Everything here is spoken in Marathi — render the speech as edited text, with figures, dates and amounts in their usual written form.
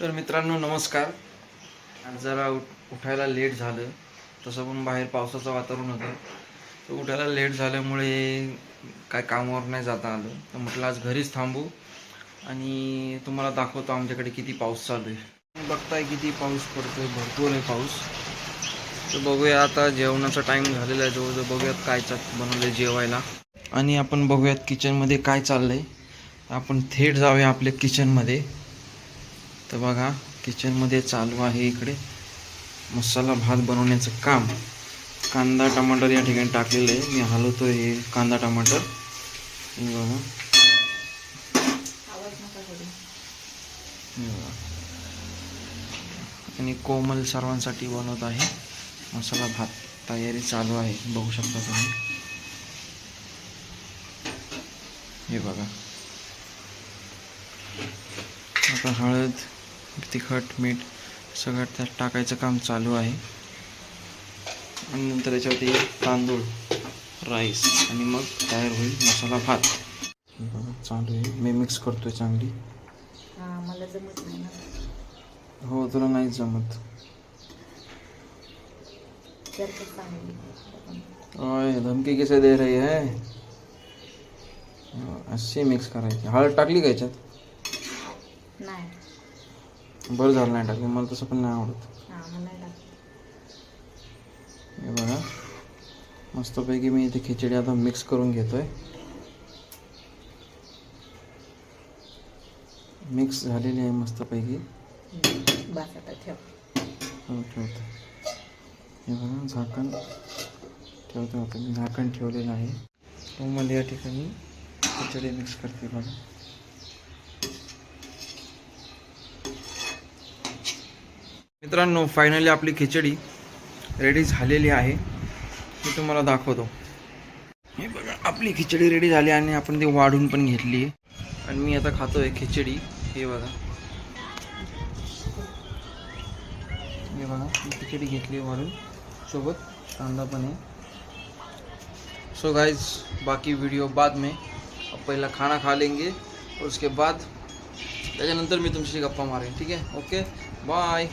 तर मित्रांनो नमस्कार. आज जरा उठायला लेट झालं, तसं पण बाहेर पावसाचं वातावरण होतं. तर उठायला लेट झाल्यामुळे काय कामावर नाही जाता आलं. तर म्हटलं आज घरीच थांबू आणि तुम्हाला दाखवतो आमच्याकडे किती पाऊस चालू आहे. बघताय किती पाऊस पडतोय, भरपूर आहे पाऊस. तर बघूया, आता जेवणाचा टाईम झालेला आहे जवळजवळ. बघूयात काय बनवलं जेवायला आणि आपण बघूयात किचनमध्ये काय चाललंय. आपण थेट जाऊया आपल्या किचनमध्ये. तर बघा, किचनमध्ये चालू आहे इकडे मसाला भात बनवण्याचं काम. कांदा टमाटर या ठिकाणी टाकलेलं आहे. मी हलवतो हे कांदा टमाटर. हे बघा, आणि कोमल सर्वांसाठी बनवत आहे मसाला भात. तयारी चालू आहे, बघू शकता तुम्ही. हे बघा, आता हळद, तिखट, मीठ सगळं त्यात टाकायचं काम चालू आहे. आणि नंतर याच्यावरती तांदूळ, राईस, आणि मग तयार होईल मसाला भात. हे बघा चालू आहे, मी मिक्स करतोय चांगली. मला जमत नाही ना. हो, तुला नाही जमत. ओय, धमकी कैसे दे रही है. अशी मिक्स करायची. हळद टाकली का याच्यात? नाही. बरं झालं नाही टाकली, मला तसं पण नाही आवडत. हे बघा, मस्तपैकी मी इथे खिचडी आता मिक्स करून घेतोय. मिक्स झालेली आहे मस्तपैकी. बस आता ठेव. हो, ठेवतो. हे बघा, झाकण ठेवतो. आता मी झाकण ठेवलेलं आहे. मला या ठिकाणी खिचडी मिक्स करते बघा. मित्रांनो, फायनली आपली खिचडी रेडी झालेली आहे. मी तुम्हाला दाखवतो. हे बघा, आपली खिचडी रेडी झाली आणि आपण ती वाढून पण घेतली. आणि मी आता खातोय खिचडी. हे बघा, ये बघा, खिचड़ी घेतली वाढून, सोबत कांदा पण आहे. सो गाइज, बाकी वीडियो बाद में. अब पहला खाना खा लेंगे और उसके बाद त्याच्यानंतर मी तुमची गप्पा मारेन. ठीक आहे, ओके, बाय.